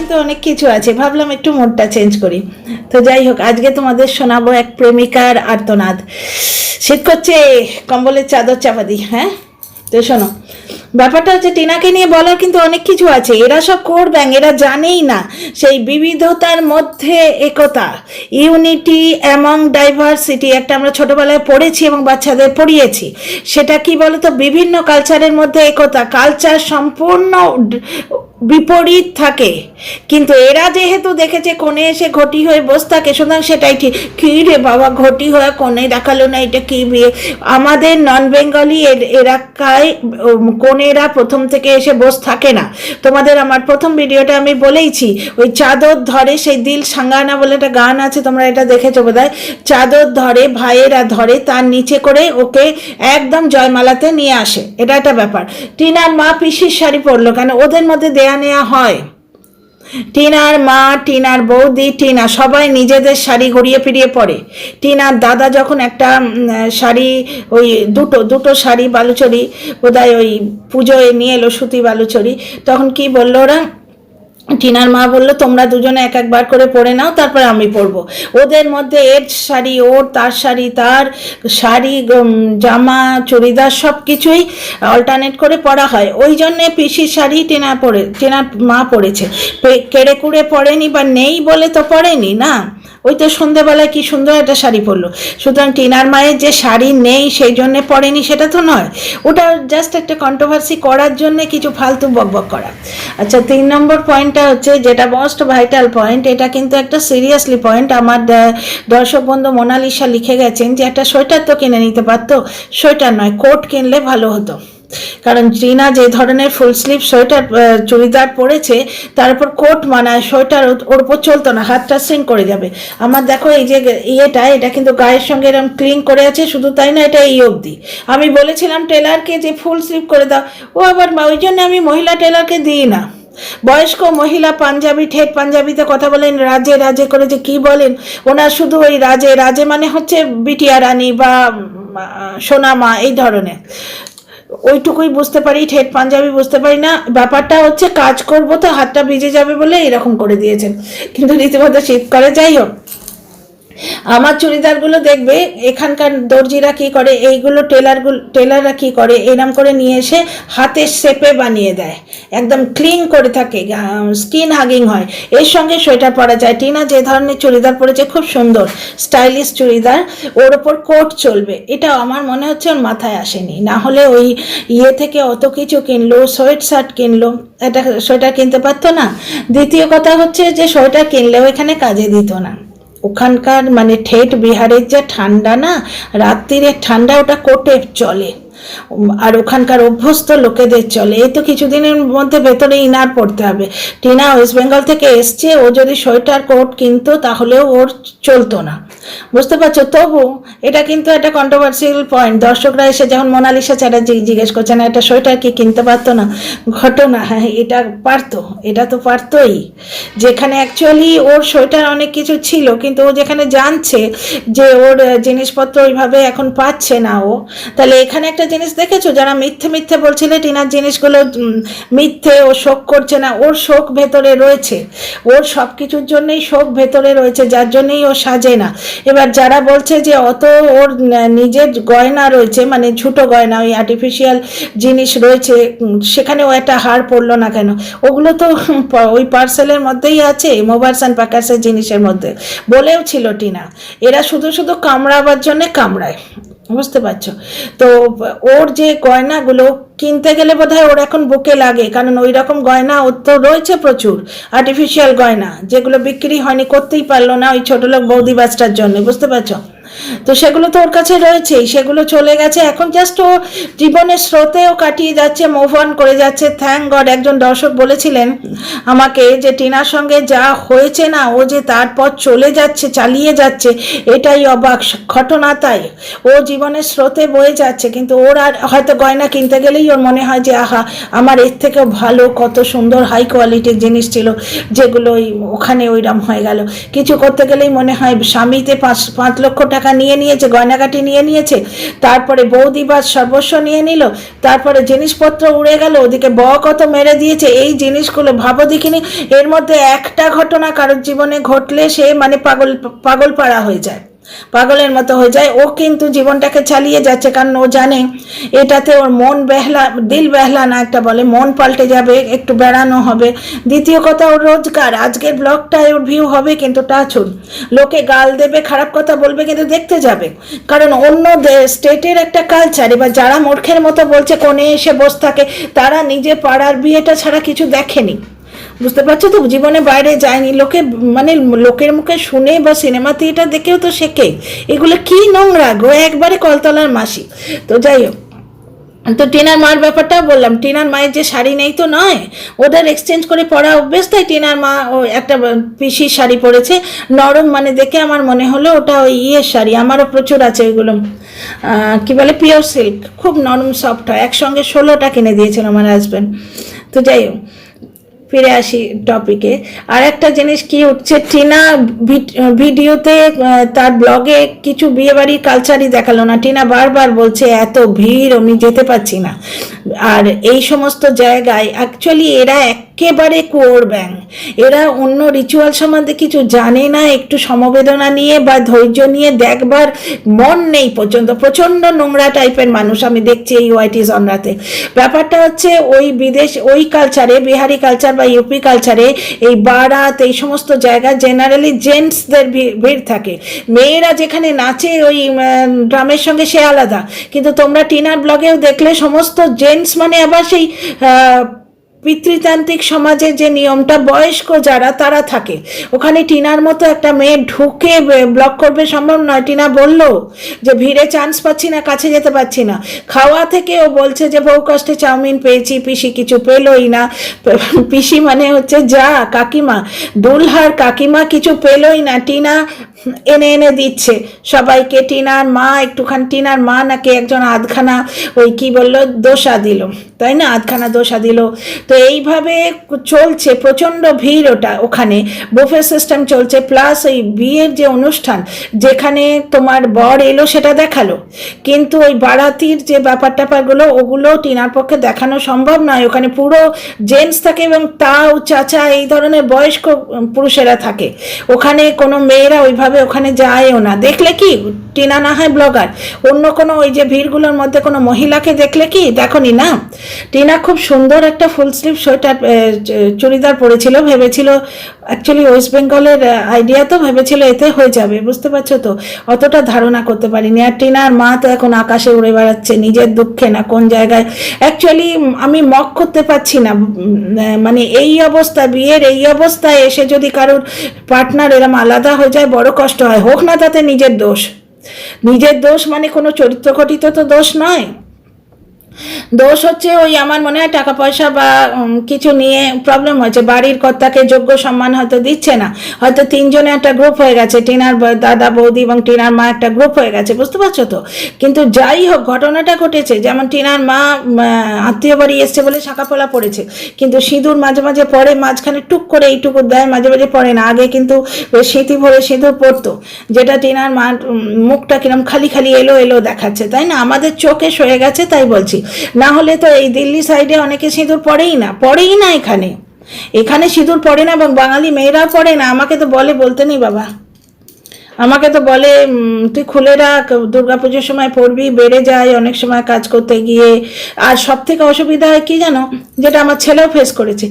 কিন্তু অনেক কিছু আছে, ভাবলাম একটু মোডটা চেঞ্জ করি। তো যাই হোক, আজকে তোমাদের শোনাবো এক প্রেমিকার আর্তনাদ। শীত করছে, কম্বলের চাদর চাপা দিই। হ্যাঁ, তো শোনো, ব্যাপারটা হচ্ছে টিনাকে নিয়ে বলার কিন্তু অনেক কিছু আছে। এরা সব কোর ব্যাং, এরা জানেই না সেই বিবিধতার মধ্যে একতা, ইউনিটি অ্যামং ডাইভার্সিটি, একটা আমরা ছোটবেলায় পড়েছি এবং বাচ্চাদের পড়িয়েছি। সেটা কি বলতো, বিভিন্ন কালচারের মধ্যে একতা। কালচার সম্পূর্ণ বিপরীত থাকে, কিন্তু এরা যেহেতু দেখেছে কোণে এসে ঘটি হয়ে বসে থাকে, সুতরাং সেটাই ঠিক। কী রে বাবা, ঘটি হয়ে কোণে দেখালো না, এটা কি বিয়ে? আমাদের নন বেঙ্গলি এলাকায় কোণেরা প্রথম থেকে এসে বসে থাকে না। তোমাদের আমার প্রথম ভিডিওটা আমি বলেইছি, ওই চাদর ধরে, সেই দিল সাঙ্গানা বলে একটা গান আছে, তোমরা এটা দেখেছো বোধহয়। চাদর ধরে, ভাইয়েরা ধরে, তার নিচে করে ওকে একদম জয়মালাতে নিয়ে আসে। এটা একটা ব্যাপার। টিনার মা পিসির শাড়ি পরলো কেন? ওদের মধ্যে দেয়া নেওয়া হয়। টিনার মা, টিনার বৌদি, টিনা সবাই নিজেদের শাড়ি ঘুরিয়ে ফিরিয়ে পরে। টিনার দাদা যখন একটা শাড়ি, ওই দুটো শাড়ি বালুচরি বোধহয় ওই পুজোয় নিয়ে এলো, সুতি বালুচরি, তখন কি বললো ওরা? টিনার মা বললো, তোমরা দুজনে এক একবার করে পরে নাও, তারপর আমি পরবো। ওদের মধ্যে এর শাড়ি ওর, তার শাড়ি তার, শাড়ি জামা চুড়িদার সব কিছুই অল্টারনেট করে পরা হয়। ওই জন্যে পিসির শাড়ি টিনার মা পরেছে। কেড়ে কুড়ে পরেনি বা নেই বলে তো পরেনি না। ওই তো সন্ধ্যেবেলায় কি সুন্দর একটা শাড়ি পরলো। সুতরাং টিনার মায়ের যে শাড়ি নেই সেই জন্যে পরেনি সেটা তো নয়। ওটা জাস্ট একটা কন্ট্রোভার্সি করার জন্যে কিছু ফালতু বকবক করা। আচ্ছা, 3 নম্বর পয়েন্টটা হচ্ছে, যেটা মোস্ট ভাইটাল পয়েন্ট, এটা কিন্তু একটা সিরিয়াসলি পয়েন্ট। আমার দর্শক বন্ধু মোনালিসা লিখে গেছেন যে একটা সোয়েটার তো কিনে নিতে পারতো। সোয়েটার নয়, কোট কিনলে ভালো হতো। কারণ টিনা যে ধরনের ফুল স্লিভ সোয়েটার চুড়িদার পরেছে, তার উপর কোট মানায়, সোয়েটার ওর উপর চলতো না, হাতটা সিং করে যাবে। আমার দেখো এই যে এটা কিন্তু গায়ের সঙ্গে এরকম ক্লিং করে আছে, শুধু তাই না, এটা এই অবধি। আমি বলেছিলাম টেলারকে যে ফুল স্লিভ করে দাও, ও আবার ওই জন্য আমি মহিলা টেলারকে দিই না। বয়স্ক মহিলা পাঞ্জাবি, ঠেট পাঞ্জাবিতে কথা বলেন, রাজে রাজে করে যে কি বলেন, ওনার শুধু ওই রাজে রাজে মানে হচ্ছে বিটিয়া রানী বা সোনামা এই ধরনের, ওইটুকুই বুঝতে পারি, ঠেট পাঞ্জাবি বুঝতে পারি না। ব্যাপারটা হচ্ছে কাজ করবো তো হাতটা ভিজে যাবে বলে এরকম করে দিয়েছেন, কিন্তু রীতিমতো শীত করে। যাই হোক, আমার চুড়িদারগুলো দেখবে এখানকার দর্জিরা কি করে, এইগুলো টেলাররা কি করে, এরম করে নিয়ে এসে হাতের শেপে বানিয়ে দেয়, একদম ক্লিন করে থাকে, স্কিন হাগিং হয়। এর সঙ্গে সোয়েটার পরা যায়। টিনা যে ধরনের চুড়িদার পরেছে, খুব সুন্দর স্টাইলিশ চুড়িদার, ওর ওপর কোট চলবে, এটা আমার মনে হচ্ছে ওর মাথায় আসেনি। না হলে ওই থেকে অত কিছু কিনলো, সোয়েট শার্ট কিনলো, এটা সোয়েটার কিনতে পারতো না। দ্বিতীয় কথা হচ্ছে যে সোয়েটার কিনলেও এখানে কাজে দিত না। ওখানকার মানে ঠেট বিহারের যে ঠান্ডা না, রাত্রিরের ঠান্ডা, ওটা কোটে চলে, আর ওখানকার অভ্যস্ত লোকেদের চলে। এই তো কিছুদিনের মধ্যে ভেতরে ইনার পড়তে হবে। টিনা ওয়েস্ট বেঙ্গল থেকে এসছে, ও যদি সোয়েটার কোট কিনতো তাহলেও ওর চলতো না, বুঝতে পারছো? তবু এটা কিন্তু একটা কন্ট্রোভার্সিয়াল পয়েন্ট। দর্শকরা এসে যেমন মোনালিসা চ্যাটার্জি জিজ্ঞেস করছে না, একটা সোয়েটার কি কিনতে পারতো না? ঘটনা, হ্যাঁ এটা পারতো, এটা তো পারতোই। যেখানে অ্যাকচুয়ালি ওর সোয়েটার অনেক কিছু ছিল, কিন্তু ও যেখানে জানছে যে ওর জিনিসপত্র ওইভাবে এখন পাচ্ছে না ও, তাহলে এখানে একটা জিনিস দেখেছো, যারা মিথ্যে মিথ্যে বলছিলে টিনার জিনিসগুলো মিথ্যে, ও শোক করছে না, ওর শোক ভেতরে রয়েছে, ওর সব কিছুর জন্যই শোক ভেতরে রয়েছে, যার জন্যই ও সাজে না। এবার যারা বলছে যে অত ওর নিজের গয়না রয়েছে, মানে ছোটো গয়না, ওই আর্টিফিশিয়াল জিনিস রয়েছে, সেখানে ও একটা হার পড়লো না কেন? ওগুলো তো ওই পার্সেলের মধ্যেই আছে, মোবার্স অ্যান্ড প্যাকার্সের জিনিসের মধ্যে। বলেও ছিল টিনা, এরা শুধু শুধু কামড়াবার জন্যে কামড়ায়, বুঝতে পারছো? তো ওর যে গয়নাগুলো কিনতে গেলে বোধহয় ওর এখন বুকে লাগে, কারণ ওই রকম গয়না ওর তো রয়েছে প্রচুর, আর্টিফিশিয়াল গয়না, যেগুলো বিক্রি হয়নি, করতেই পারলো না ওই ছোটলোক বৌদি বাচ্চার জন্য, বুঝতে পারছো? তো সেগুলো তো ওর কাছে রয়েছেই, সেগুলো চলে গেছে, এখন জাস্ট ও জীবনের স্রোতেও কাটিয়ে যাচ্ছে, মুভ অন করে যাচ্ছে। Thank god. একজন দর্শক বলেছিলেন আমাকে যে টিনার সঙ্গে যা হয়েছে না, ও যে তারপর চলে যাচ্ছে, চালিয়ে যাচ্ছে, এটাই অবাক ঘটনা। তাই ও জীবনের স্রোতে বয়ে যাচ্ছে, কিন্তু ওর আর হয়তো গয়না কিনতে গেলেই ওর মনে হয় যে আহা, আমার এর থেকেও ভালো কত সুন্দর হাই কোয়ালিটির জিনিস ছিল, যেগুলো ওখানে ওইরকম হয়ে গেল। কিছু করতে গেলেই মনে হয় স্বামীতে 5 লক্ষ টাকা টাকা নিয়ে নিয়েছে, গয়নাগাটি নিয়ে নিয়েছে, তারপরে বৌদি বা সর্বস্ব নিয়ে নিল, তারপরে জিনিসপত্র উড়ে গেল, ওদিকে কত মেরে দিয়েছে। এই জিনিসগুলো ভাবো দেখিনি, এর মধ্যে একটা ঘটনা কারোর জীবনে ঘটলে সে মানে পাগল পাড়া হয়ে যায়, পাগলের মতো হয়ে যায়। ও কিন্তু জীবনটাকে চালিয়ে যাচ্ছে, কারণ ও জানে এটাতে ওর মন বেহলা, দিল বেহলা না একটা বলে, মন পাল্টে যাবে, একটু বেড়ানো হবে। দ্বিতীয় কথা, ওর রোজগার, আজকের ব্লগটায় ওর ভিউ হবে কিন্তু টাচুন, লোকে গাল দেবে, খারাপ কথা বলবে, কিন্তু দেখতে যাবে, কারণ অন্য স্টেটের একটা কালচার। এবার যারা মূর্খের মতো বলছে কোণে এসে বসে থাকে, তারা নিজে পাড়ার বিয়েটা ছাড়া কিছু দেখেনি, বুঝতে পারছো তো, জীবনে বাইরে যায়নি, লোকে মানে লোকের মুখে শুনে বা সিনেমা থিয়েটার দেখেও তো শেখে। এগুলো কি নোংরা গো, একবারে কলতলার মাসি। তো যাই হোক, তো টিনার মার ব্যাপারটাও বললাম, টিনার মায়ের যে শাড়ি নেই তো নয়, ওটার এক্সচেঞ্জ করে পরা অভ্যেস, তাই টিনার মা ও একটা পিসির শাড়ি পরেছে, নরম, মানে দেখে আমার মনে হলো ওটা ওই ইয়ের শাড়ি, আমারও প্রচুর আছে ওইগুলো, কি বলে পিওর সিল্ক, খুব নরম সফট হয়, একসঙ্গে 16টা কিনে দিয়েছিল আমার হাজব্যান্ড। তো যাই হোক, ফিরে আসি টপিকে। আর একটা জিনিস কি উঠছে, টিনা ভিডিওতে তার ব্লগে কিছু বিয়েবাড়ির কালচারই দেখালো না। টিনা বারবার বলছে এত ভিড়, আমি যেতে পারছি না। আর এই সমস্ত জায়গায় অ্যাকচুয়ালি এরা একেবারে কুয়োর ব্যাং, এরা অন্য রিচুয়াল সম্বন্ধে কিছু জানে না, একটু সমবেদনা নিয়ে বা ধৈর্য নিয়ে দেখবার মন নেই পর্যন্ত, প্রচণ্ড নোংরা টাইপের মানুষ আমি দেখছি এই ওয়াইটি জনরাতে। ব্যাপারটা হচ্ছে ওই বিদেশ, ওই কালচারে, বিহারি কালচার বা ইউপি কালচারে, এই বারাত এই সমস্ত জায়গায় জেনারেলি জেন্টসদের ভিড় থাকে, মেয়েরা যেখানে নাচে ওই ড্রামের সঙ্গে সে আলাদা। কিন্তু তোমরা টিনার ব্লগেও দেখলে সমস্ত জেন্টস মানে আবার সেই পিতৃতান্ত্রিক সমাজের যে নিয়মটা, বয়স্ক যারা তারা থাকে ওখানে। টিনার মতো একটা মেয়ে ঢুকে ব্লগ করবে সম্ভব নয়। টিনা বলল যে ভিড়ে চান্স পাচ্ছি না, কাছে যেতে পারছি না। খাওয়া থেকে ও বলছে যে বহু কষ্টে চাউমিন পেয়েছি, পিসি কিছু পেলই না। পিসি মানে হচ্ছে যা কাকিমা, দুলহার কাকিমা কিছু পেলই না, টিনা এনে এনে দিচ্ছে সবাইকে। টিনার মা একটুখানি, টিনার মা নাকি একজন আধখানা ওই কি বললো দোসা দিল, তাই না, আধখানা দোসা দিল। তো এইভাবে চলছে, প্রচণ্ড ভিড় ওটা, ওখানে বুফে সিস্টেম চলছে, প্লাস ওই বিয়ের যে অনুষ্ঠান যেখানে তোমার বর এলো সেটা দেখালো, কিন্তু ওই বারাতির যে ব্যাপার ট্যাপারগুলো ওগুলো টিনার পক্ষে দেখানো সম্ভব নয়। ওখানে পুরো জেন্টস থাকে এবং তাও চাচা এই ধরনের বয়স্ক পুরুষেরা থাকে, ওখানে কোনো মেয়েরা ওইভাবে ওখানে যায়ও না। দেখলে কি টিনা না হয় ব্লগার, অন্য কোনো ওই যে ভিড়গুলোর মধ্যে কোনো মহিলাকে দেখলে কি দেখনি না? টিনা খুব সুন্দর একটা ফুল স্লিভ সোয়েটার চুড়িদার পরেছিল, ভেবেছিল অ্যাকচুয়ালি ওয়েস্ট বেঙ্গলের আইডিয়া, তো ভেবেছিল এতে হয়ে যাবে, বুঝতে পারছো তো, অতটা ধারণা করতে পারিনি। আর টিনার মা তো এখন আকাশে উড়ে বেড়াচ্ছে নিজের দুঃখে না কোন জায়গায়। অ্যাকচুয়ালি আমি মক করতে পারছি না, মানে এই অবস্থা, বিয়ের এই অবস্থায় এসে যদি কারোর পার্টনার এরম আলাদা হয়ে যায় বড় কষ্ট হয়, হোক না তাতে নিজের দোষ। নিজের দোষ মানে কোনো চরিত্র ঘটিত তো দোষ নয়, দোষ হচ্ছে ওই আমার মনে হয় টাকা পয়সা বা কিছু নিয়ে প্রবলেম হয়েছে, বাড়ির কর্তাকে যোগ্য সম্মান হয়তো দিচ্ছে না, হয়তো তিনজনে একটা গ্রুপ হয়ে গেছে, টিনার দাদা বৌদি এবং টিনার মা একটা গ্রুপ হয়ে গেছে, বুঝতে পারছো তো। কিন্তু যাই হোক ঘটনাটা ঘটেছে, যেমন টিনার মা আত্মীয় বাড়ি এসছে বলে শাঁকাপোলা পড়েছে, কিন্তু সিঁদুর মাঝে মাঝে পরে, মাঝখানে টুক করে এইটুকু দেয়, মাঝে মাঝে পরে না। আগে কিন্তু স্মৃতি ভরে সিঁদুর পড়তো, যেটা টিনার মা মুখটা কিরম খালি খালি এলো এলো দেখাচ্ছে, তাই না, আমাদের চোখে সয়ে গেছে তাই বলছি। না হলে তো এই দিল্লি সাইডে অনেকে সিঁদুর পড়েই না, এখানে সিঁদুর পড়ে না, এবং বাঙালি মেয়েরাও পড়ে না। আমাকে তো বলে, বলতে নেই বাবা, আমাকে তো বলে তুই খুলে রাখ, দুর্গাপুজোর সময় পড়বি, বেড়ে যায় অনেক সময় কাজ করতে গিয়ে। আর সব থেকে অসুবিধা হয় কি জানো, যেটা আমার ছেলেও ফেস করেছে,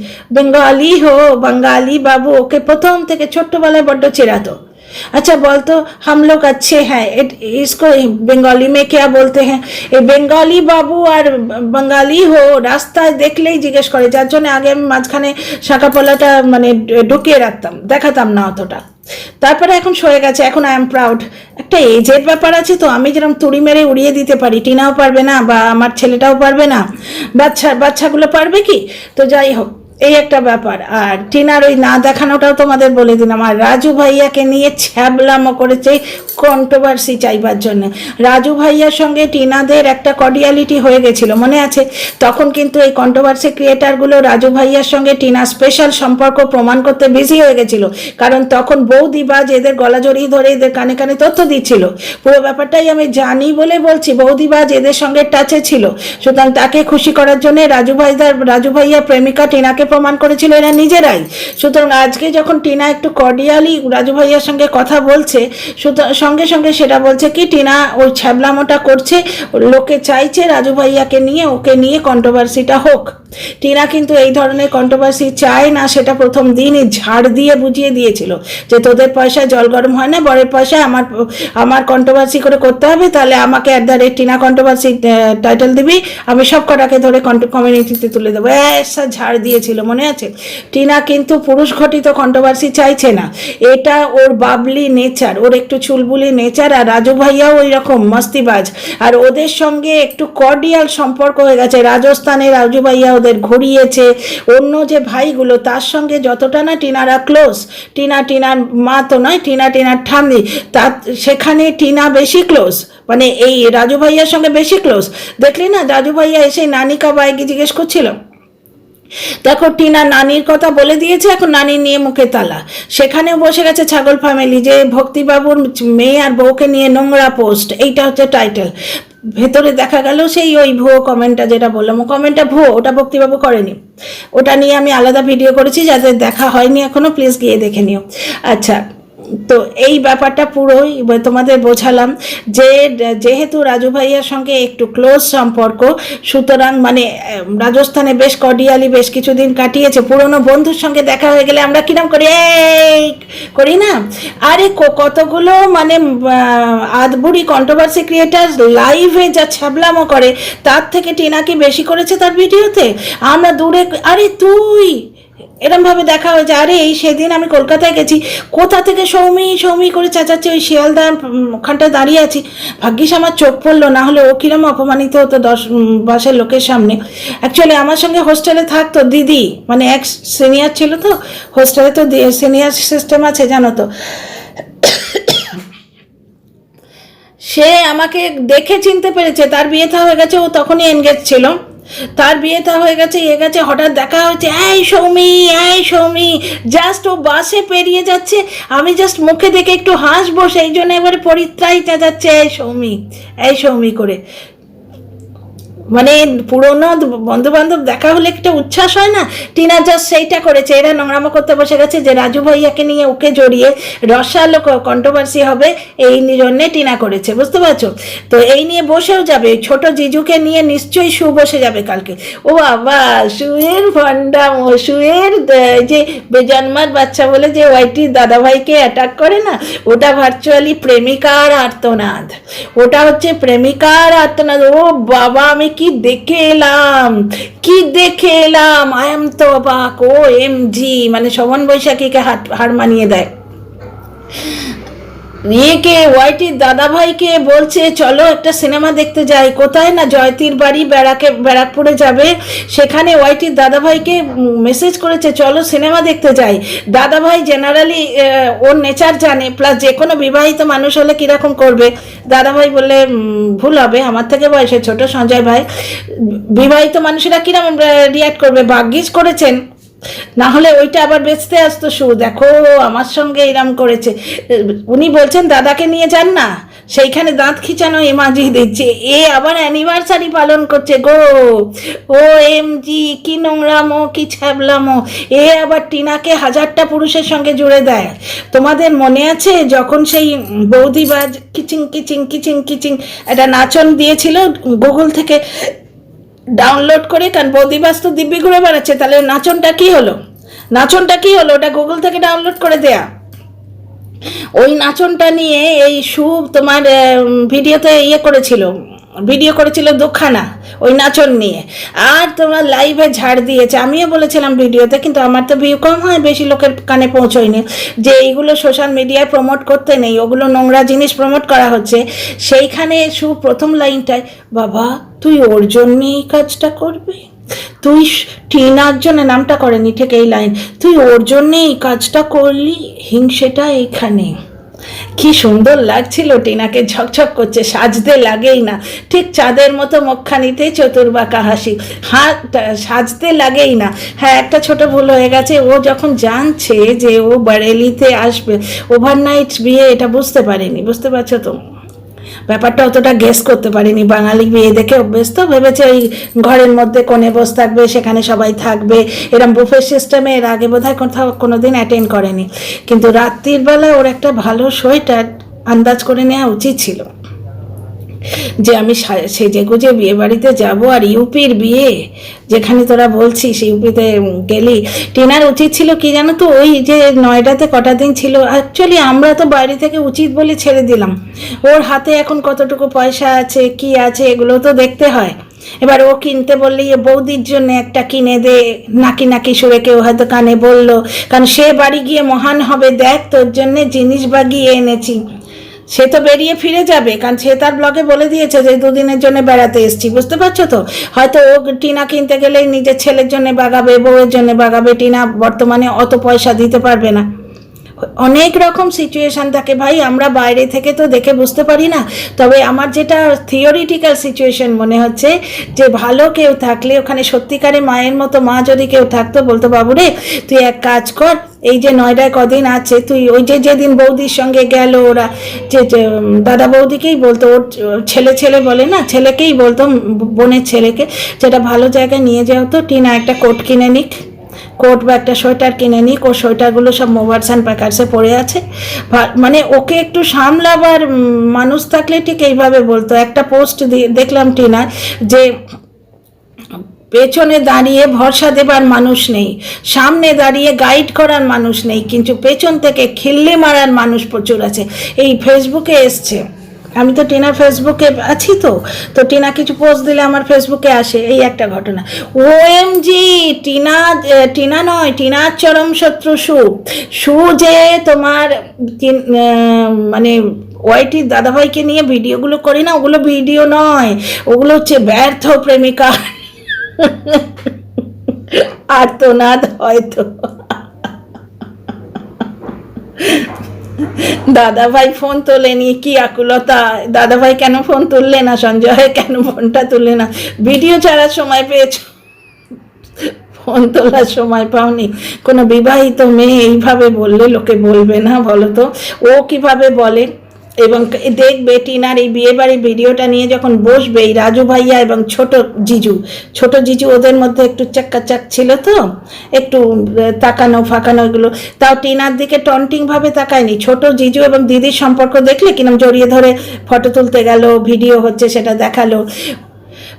বাঙালি বাবু ওকে প্রথম থেকে ছোট্টবেলায় বড্ড চেরাতো। अच्छा बोल तो हम लोग अच्छे हैं, इसको बंगाली में क्या बोलते हैं, ये बंगाली बाबू और बंगाली हो রাস্তায় দেখলেই জিজ্ঞেস করে, যার জন্য আগে আমি মাঝখানে শাঁকাপোলাটা মানে ঢুকিয়ে রাখতাম, দেখাতাম না অতটা। তারপরে এখন সয়ে গেছে, এখন আই এম প্রাউড। একটা এজের ব্যাপার আছে তো, আমি যেরকম তুড়ি মেরে উড়িয়ে দিতে পারি, টিনাও পারবে না বা আমার ছেলেটাও পারবে না, বাচ্চাগুলো পারবে কি। তো যাই হোক, এই একটা ব্যাপার। আর টিনার ওই না দেখানোটাও তোমাদের বলে দিলাম। আর রাজু ভাইয়াকে নিয়ে ছ্যাবলামো করেছে কন্ট্রোভার্সি চাইবার জন্য। রাজু ভাইয়ার সঙ্গে টিনাদের একটা কর্ডিয়ালিটি হয়ে গেছিল, মনে আছে? তখন কিন্তু এই কন্ট্রোভার্সি ক্রিয়েটারগুলো রাজু ভাইয়ার সঙ্গে টিনা স্পেশাল সম্পর্ক প্রমাণ করতে বিজি হয়ে গেছিল, কারণ তখন বৌদিবাজ এদের গলা জড়িয়ে ধরে এদের কানে কানে তথ্য দিচ্ছিল। পুরো ব্যাপারটাই আমি জানি বলে বলছি, বৌদিবাজ এদের সঙ্গে টাচে ছিল। সুতরাং তাকে খুশি করার জন্য রাজু ভাইয়া প্রেমিকা টিনাকে প্রমাণ করেছিল এরা নিজেরাই। সুতরাং আজকে যখন টিনা একটু কর্ডিয়ালি রাজু ভাইয়ার সঙ্গে কথা বলছে, সঙ্গে সঙ্গে সেটা বলছে কি টিনা ওই ছ্যাবলামোটা করছে, লোকে চাইছে রাজু ভাইয়াকে নিয়ে ওকে নিয়ে কন্ট্রোভার্সিটা হোক। টিনা কিন্তু এই ধরনের কন্ট্রোভার্সি চায় না, সেটা প্রথম দিনই ঝাড় দিয়ে বুঝিয়ে দিয়েছিল যে তোদের পয়সায় জল গরম হয় না, বরের পয়সায় আমার কন্ট্রোভার্সি করে করতে হবে, তাহলে আমাকে টিনা কন্ট্রোভার্সি টাইটেল দিবি, আমি সব কটাকে ধরে কমিউনিটিতে তুলে দেবো, এসা ঝাড় দিয়েছিল, মনে আছে? টিনা কিন্তু পুরুষ ঘটিত কন্ট্রোভার্সি চাইছে না, এটা ওর বাবলি নেচার, ওর একটু চুলবুলি নেচার। আর রাজু ভাইয়াও ওই রকম মস্তিবাজ, আর ওদের সঙ্গে একটু কর্ডিয়াল সম্পর্ক হয়ে গেছে। রাজস্থানে রাজু ভাইয়া ওদের ঘুরিয়েছে, অন্য যে ভাইগুলো তার সঙ্গে যতটা না টিনারা ক্লোজ, টিনার মা তো নয়, টিনার ঠাম্মি, তার সেখানে টিনা বেশি ক্লোজ, মানে এই রাজু ভাইয়ার সঙ্গে বেশি ক্লোজ। দেখলি না রাজু ভাইয়া এসে নানি কা বাইকে জিজ্ঞেস করছিল, দেখো টিনা নানির কথা বলে দিয়েছে, এখন নানির নিয়ে মুখে তালা। সেখানেও বসে গেছে ছাগল ফ্যামিলি, যে ভক্তিবাবুর মেয়ে আর বউকে নিয়ে নোংরা পোস্ট, এইটা হচ্ছে টাইটেল। ভেতরে দেখা গেল সেই ওই ভুয়ো কমেন্টটা, যেটা বললাম ও কমেন্টটা ভুয়ো, ওটা ভক্তিবাবু করেনি, ওটা নিয়ে আমি আলাদা ভিডিও করেছি, যাদের দেখা হয়নি এখনো প্লিজ গিয়ে দেখে নিও। আচ্ছা, তো এই ব্যাপারটা পুরোই তোমাদের বোঝালাম যে যেহেতু রাজু ভাইয়ার সঙ্গে একটু ক্লোজ সম্পর্ক, সুতরাং মানে রাজস্থানে বেশ কর্ডিয়ালি বেশ কিছুদিন কাটিয়েছে। পুরনো বন্ধুর সঙ্গে দেখা হয়ে গেলে আমরা কিরম করি, এই করি না? আরে কতগুলো মানে আধবুড়ি কন্ট্রোভার্সি ক্রিয়েটার লাইভে যা ছ্যাবলামো করে, তার থেকে টিনা কি বেশি করেছে তার ভিডিওতে? আমরা দূরে, আরে তুই এরমভাবে দেখা হয়েছে, আরে এই সেদিন আমি কলকাতায় গেছি, কোথা থেকে সৌমি করে চেঁচাচ্ছে, ওই শিয়ালদার ওখানটায় দাঁড়িয়ে আছি, ভাগ্যিস আমার চোখ পড়লো, না হলে ও কিরম অপমানিত হতো 10 বাসের লোকের সামনে। অ্যাকচুয়ালি আমার সঙ্গে হোস্টেলে থাকতো দিদি, মানে এক্স সিনিয়র ছিল, তো হোস্টেলে তো সিনিয়র সিস্টেম আছে জানো তো। সে আমাকে দেখে চিনতে পেরেছে, তার বিয়ে থা হয়ে গেছে, ও তখনই এনগেজ ছিল, তার বিয়েটা হয়ে গেছে, গেছে, হঠাৎ দেখা হচ্ছে, এই সৌমি, জাস্ট ও বাসে পেরিয়ে যাচ্ছে, আমি জাস্ট মুখে দেখে একটু হাসবো, সেই জন্য এবারে পরিত্রাহিতা যাচ্ছে এই সৌমি করে। মানে পুরোনো বন্ধু বান্ধব দেখা হলে একটা উচ্ছ্বাস হয় না, টিনা জাস্ট সেইটা করেছে। এরা নোংরামো করতে বসে গেছে যে রাজু ভাইয়াকে নিয়ে ওকে জড়িয়ে রসালো কন্ট্রোভার্সি হবে, এই জন্যে টিনা করেছে, বুঝতে পারছো? তো এই নিয়ে বসেও যাবে, ছোট জিজুকে নিয়ে নিশ্চয়ই শু বসে যাবে কালকে। ও বাবা, শুয়ের ভণ্ডাম, শুয়ের যে বেজন্মার বাচ্চা বলে যে ওয়াইটির দাদাভাইকে অ্যাটাক করে না, ওটা ভার্চুয়ালি প্রেমিকার আর্তনাদ, ওটা হচ্ছে প্রেমিকার আর্তনাদ। ও বাবা, আমি কি দেখে এলাম, আই এম তো অবাক, ও এম জি, মানে শোভন বৈশাখীকে হার মানিয়ে দেয়। মেয়েকে ওয়াইটির দাদাভাইকে বলছে চলো একটা সিনেমা দেখতে যাই, কোথায় না জয়তীর বাড়ি ব্যারাকপুরে যাবে, সেখানে ওয়াইটির দাদাভাইকে মেসেজ করেছে চলো সিনেমা দেখতে যাই। দাদাভাই জেনারেলি ওর নেচার জানে, প্লাস যে কোনো বিবাহিত মানুষ হলে কীরকম করবে, দাদাভাই বললে ভুল হবে, আমার থেকে বয়সে ছোট সঞ্জয় ভাই, বিবাহিত মানুষেরা কীরকম রিয়াক্ট করবে, ভাগ্যিস করেছেন, না হলে ওইটা আবার বেচতে আসতো, দেখো আমার সঙ্গে এরম করেছে। উনি বলছেন দাদাকে নিয়ে যান না, সেইখানে দাঁত খিচানো ইমাজি দিচ্ছে, এ আবার অ্যানিভার্সারি পালন করছে গো, ও এম জি, কি নোংরামো, কি ছ্যাবলামো, এ আবার টিনাকে 1000টা পুরুষের সঙ্গে জুড়ে দেয়। তোমাদের মনে আছে যখন সেই বৌদিবাজ কিচিং একটা নাচন দিয়েছিল গুগল থেকে ডাউনলোড করে, কারণ বৌদিবাস তো দিব্যি ঘুরে বেড়াচ্ছে, তাহলে নাচনটা কি হলো, ওটা গুগল থেকে ডাউনলোড করে দেয়া। ওই নাচনটা নিয়ে এই তোমার ভিডিও করেছিল দুখানা, ওই নাচন নিয়ে, আর তোমার লাইভে ঝাড় দিয়েছে। আমিও বলেছিলাম ভিডিওতে, কিন্তু আমার তো ভিউ কম হয়, বেশি লোকের কানে পৌঁছয়নি, যে এইগুলো সোশ্যাল মিডিয়ায় প্রমোট করতে নেই, ওগুলো নোংরা জিনিস প্রমোট করা হচ্ছে। সেইখানে প্রথম লাইনটায়, বাবা তুই ওর জন্যে এই কাজটা করবি, তুই টিনার জন্য নামটা করেনি ঠিক এই লাইন, তুই ওর জন্যে এই কাজটা করলি, হিংসেটা এইখানে। কি সুন্দর লাগছিল, টিনাকে ঝকঝক করছে, সাজতে লাগেই না, ঠিক চাঁদের মতো মুখখানিতে চতুর্বাঁকা হাসি, হাত সাজতে লাগেই না। হ্যাঁ, একটা ছোট ভুল হয়ে গেছে, ও যখন জানছে যে ও বারেলিতে আসবে ওভারনাইট বিয়ে, এটা বুঝতে পারেনি, বুঝতে পারছো তো, ব্যাপারটা অতটা গেস করতে পারিনি। বাঙালি বিয়ে দেখে অভ্যস্ত, ভেবেছে ওই ঘরের মধ্যে কোণে বসে থাকবে, সেখানে সবাই থাকবে, এরম বুফে সিস্টেমে এর আগে বোধহয় কোথাও কোনোদিন অ্যাটেন্ড করেনি। কিন্তু রাত্রির বেলা ওর একটা ভালো সোয়েটার আন্দাজ করে নেওয়া উচিত ছিল যে আমি সেজে গুজে বিয়ে বাড়িতে যাবো, আর ইউপির বিয়ে যেখানে তোরা বলছিস ইউপিতে গেলি। টিনার উচিত ছিল কি জানো তো, ওই যে নয়ডাতে কটা দিন ছিল, অ্যাকচুয়ালি আমরা তো বাইরে থেকে উচিত বলে ছেড়ে দিলাম, ওর হাতে এখন কতটুকু পয়সা আছে কি আছে এগুলো তো দেখতে হয়। এবার ও কিনতে বললে বৌদির জন্য একটা কিনে দে, নাকি নাকি সুরে কেউ হয়তো কানে বললো, কারণ সে বাড়ি গিয়ে মহান হবে, দেখ তোর জন্যে জিনিস বাগিয়ে এনেছি। সে তো বেরিয়ে ফিরে যাবে, কারণ সে তার ব্লগে বলে দিয়েছে যে দুদিনের জন্য বেড়াতে এসছি, বুঝতে পারছো তো। হয়তো ও টিনা কিনতে গেলেই নিজের ছেলের জন্য বাগাবে, বউয়ের জন্য বাগাবে, টিনা বর্তমানে অত পয়সা দিতে পারবে না। অনেক রকম সিচুয়েশান থাকে ভাই, আমরা বাইরে থেকে তো দেখে বুঝতে পারি না। তবে আমার যেটা থিওরিটিক্যাল সিচুয়েশন মনে হচ্ছে যে ভালো কেউ থাকলে ওখানে, সত্যিকারে মায়ের মতো মা যদি কেউ থাকতো, বলতো বাবু রে তুই এক কাজ কর, এই যে নয়ডায় কদিন আছে তুই ওই যে যেদিন বৌদির সঙ্গে গেল ওরা, যে দাদা বৌদিকেই বলতো, ওর ছেলে ছেলে বলে না, ছেলেকেই বলতো, বোনের ছেলেকে, যেটা ভালো জায়গায় নিয়ে যাও তো, টিনা একটা কোট কিনে নিক, কোট বা একটা সোয়েটার কিনে নিক। ও সোয়েটারগুলো সব মোভার্স অ্যান্ড প্যাকার্সে পড়ে আছে, মানে ওকে একটু সামলাবার মানুষ থাকলে ঠিক এইভাবে বলতো। একটা পোস্ট দেখলাম টিনার, যে পেছনে দাঁড়িয়ে ভরসা দেবার মানুষ নেই, সামনে দাঁড়িয়ে গাইড করার মানুষ নেই, কিন্তু পেছন থেকে খিল্লি মারার মানুষ প্রচুর আছে। এই ফেসবুকে এসছে, আমি তো টিনার ফেসবুকে আছি, তো টিনা কিছু পোস্ট দিলে আমার ফেসবুকে আসে, এই একটা ঘটনা। ওএমজি, টিনা নয়, টিনার চরম শত্রু সু যে তোমার মানে ওয়াইটির দাদাভাইকে নিয়ে ভিডিওগুলো করি না, ওগুলো ভিডিও নয়, ওগুলো হচ্ছে ব্যর্থ প্রেমিকা আর্তনাদ হয়তো। দাদাভাই ফোন তোলেনি, কি আকুলতা, দাদাভাই কেন ফোন তুললে না, সঞ্জয় কেন ফোনটা তুললে না, ভিডিও ছাড়ার সময় পেয়েছ, ফোন তোলার সময় পাওনি। কোনো বিবাহিত মেয়ে এইভাবে বললে লোকে বলবে না বলো তো? ও কিভাবে বলে, এবং দেখবে টিনার এই বিয়েবাড়ি ভিডিওটা নিয়ে যখন বসবে, এই রাজু ভাইয়া এবং ছোট জিজু ওদের মধ্যে একটু চাক্কাচাক ছিল তো, একটু তাকানো ফাঁকানো এগুলো, তাও টিনার দিকে টন্টিংভাবে তাকায়নি। ছোট জিজু এবং দিদির সম্পর্ক দেখলে কিরম জড়িয়ে ধরে ফটো তুলতে গেল, ভিডিও হচ্ছে সেটা দেখালো,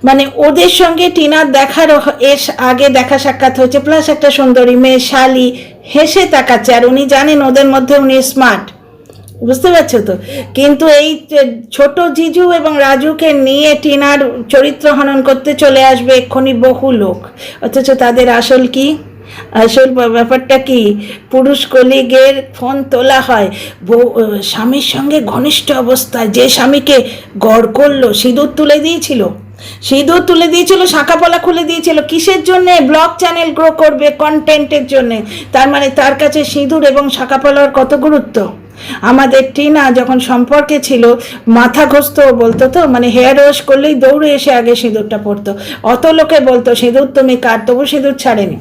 মানে ওদের সঙ্গে টিনার দেখার এর আগে দেখা সাক্ষাৎ হয়েছে, প্লাস একটা সুন্দরী মেয়ে শালি হেসে তাকাচ্ছে, আর উনি জানেন ওদের মধ্যে উনি স্মার্ট, বুঝতে পারছো তো। কিন্তু এই ছোট জিজু এবং রাজুকে নিয়ে টিনার চরিত্র হনন করতে চলে আসবে এক্ষুনি বহু লোক, অথচ তাদের আসল কি, আসল ব্যাপারটা কি, পুরুষ কলিগের ফোন তোলা হয় স্বামীর সঙ্গে ঘনিষ্ঠ অবস্থায়, যে স্বামীকে গড় করলো, সিঁদুর তুলে দিয়েছিল, শাঁখাপলা খুলে দিয়েছিল, কিসের জন্যে, ব্লগ চ্যানেল গ্রো করবে, কন্টেন্টের জন্যে। তার মানে তার কাছে সিঁদুর এবং শাঁখাপলার কত গুরুত্ব। আমাদের টিনা যখন সম্পর্কে ছিল, মাথা ঘষতো বলতো তো, মানে হেয়ার ওয়াশ করলেই দৌড়ে এসে আগে সিঁদুরটা পরতো, অত লোকে বলতো সিঁদুর তুমি কার, তবু সিঁদুর ছাড়েনি।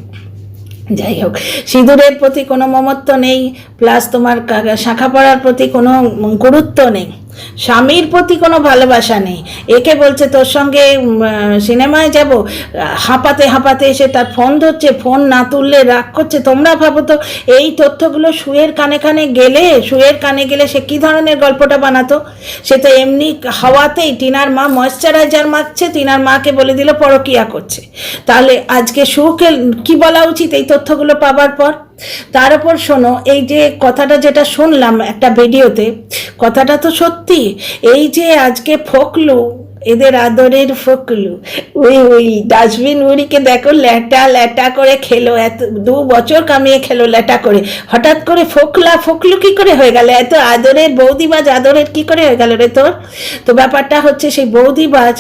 যাই হোক, সিঁদুরের প্রতি কোনো মমত্ব নেই, প্লাস তোমার শাঁখা পড়ার প্রতি কোনো গুরুত্ব নেই, স্বামীর প্রতি কোনো ভালোবাসা নেই। একে বলছে তোর সঙ্গে সিনেমায় যাব, হাঁপাতে এসে তার ফোন ধরছে, ফোন না তুললে রাগ করছে। তোমরা ভাবো তো, এই তথ্যগুলো সুয়ের কানে গেলে সে কী ধরনের গল্পটা বানাতো। সে তো এমনি হাওয়াতেই, টিনার মা ময়েশ্চারাইজার মাখছে, টিনার মাকে বলে দিল পরকিয়া করছে। তাহলে আজকে সুকে কি বলা উচিত এই তথ্যগুলো পাবার পর? তার উপর শোনো, এই যে কথাটা যেটা শুনলাম একটা ভিডিওতে, কথাটা তো সত্যি। এই যে আজকে ফকলু, এদের আদরের ফকলু, ওই ডাস্টবিন বুড়িকে দেখো ল্যাটা করে খেলো, এত 2 বছর কামিয়ে খেলো ল্যাটা করে, হঠাৎ করে ফকলু কি করে হয়ে গেল? এত আদরের বৌদিবাজ আদরের কি করে হয়ে গেল রে তোর? তো ব্যাপারটা হচ্ছে, সেই বৌদিবাজ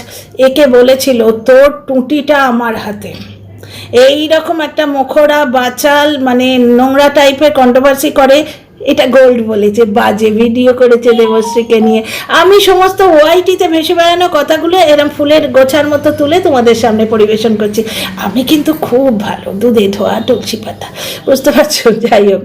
একে বলেছিল তোর টুটিটা আমার হাতে, এই রকম একটা মুখোরা বাচাল মানে নোংরা টাইপের কন্ট্রোভার্সি করে, এটা গোল্ড বলেছে, বাজে ভিডিও করেছে দেবশ্রীকে নিয়ে। আমি সমস্ত ওয়াইটিতে ভেসে বেড়ানো কথাগুলো এরম ফুলের গোছার মতো তুলে তোমাদের সামনে পরিবেশন করছি। আমি কিন্তু খুব ভালো দুধে ধোয়া তুলসী পাতা, বুঝতে পারছো? যাই হোক,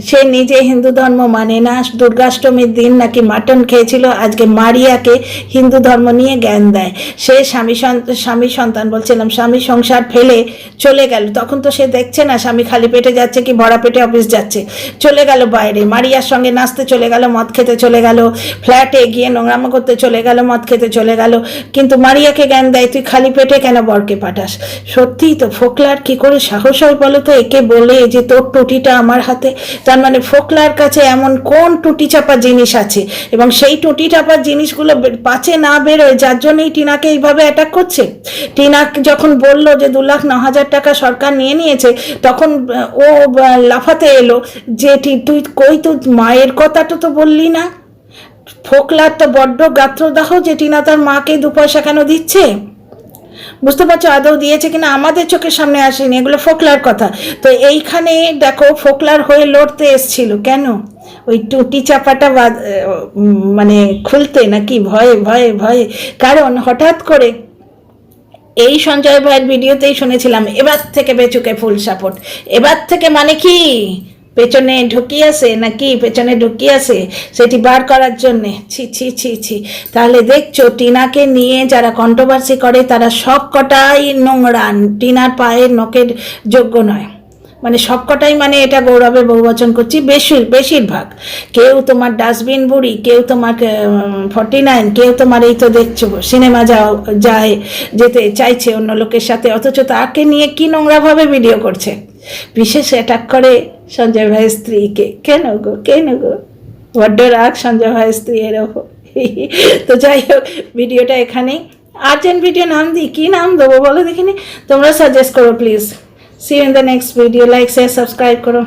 সে নিজে হিন্দু ধর্ম মানে না, দুর্গাষ্টমীর দিন নাকি মাটন খেয়েছিল, আজকে মারিয়াকে হিন্দু ধর্ম নিয়ে জ্ঞান দেয়। সে স্বামী সন্তান বলছিলাম, স্বামী সংসার ফেলে চলে গেল, তখন তো সে দেখছে না স্বামী খালি পেটে যাচ্ছে কি ভরা পেটে অফিস যাচ্ছে, চলে গেল বাইরে, মারিয়ার সঙ্গে নাচতে চলে গেল, মদ খেতে চলে গেল, ফ্ল্যাটে গিয়ে নোংরামো করতে চলে গেল, মদ খেতে চলে গেল, কিন্তু মারিয়াকে জ্ঞান দেয় তুই খালি পেটে কেন বরকে পাঠাস। সত্যিই তো ফোকলার কি করে সাহস হয় বলো তো একে বলে যে তোর টুটিটা আমার হাতে। তার মানে ফোকলার কাছে এমন কোন টুটি চাপা জিনিস আছে, এবং সেই টুটি চাপার জিনিসগুলো পাচে না বেরোয়, যার জন্যই টিনাকে এইভাবে অ্যাটাক করছে। টিনা যখন বলল যে 2,09,000 টাকা সরকার নিয়ে নিয়েছে, তখন ও লাফাতে এলো যে তুই কই, তুই মায়ের কথাটা তো বললি না। ফোকলার তো বড্ড গাত্রদাহ যে টিনা তার মাকে 2 পয়সা কেন দিচ্ছে। বুঝতে পারছো আদৌ দিয়েছে কিনা আমাদের চোখের সামনে আসেনি, এগুলো ফোকলার কথা। তো এইখানে দেখো ফোকলার হয়ে লড়তে এসছিল কেন, ওই টুটি চাপাটা মানে খুলতে নাকি ভয়ে ভয়ে ভয়ে। কারণ হঠাৎ করে এই সঞ্জয় ভাইয়ের ভিডিওতেই শুনেছিলাম এবার থেকে বেচুকে ফুল সাপোর্ট। এবার থেকে মানে কি পেছনে ঢুকিয়েছে নাকি, পেছনে ঢুকিয়েছে সেটি বার করার জন্যে। ছি ছি ছি ছি। তাহলে দেখছো টিনাকে নিয়ে যারা কন্ট্রোভার্সি করে তারা সব কটাই নোংরা, টিনার পায়ের নখের যোগ্য নয়, মানে সবকটাই, মানে এটা গৌরবে বহুবচন করছি, বেশিরভাগ। কেউ তোমার ডাস্টবিন বুড়ি, কেউ তোমার 49, কেউ তোমার এই তো দেখছো সিনেমা যেতে চাইছে অন্য লোকের সাথে, অথচ তাকে নিয়ে কি নোংরাভাবে ভিডিও করছে। বিশেষ অ্যাটাক করে সঞ্জয় ভাইয়ের স্ত্রীকে। কেন গো, কেন গো, বড্ড রাগ সঞ্জয় ভাইয়ের স্ত্রী এরকম। তো যাই হোক, ভিডিওটা এখানেই। আর্জেন্ট ভিডিও নাম দিই, কী নাম দেবো বলো দেখিনি, তোমরা সাজেস্ট করো please. See you in the next video. Like, share, subscribe करो।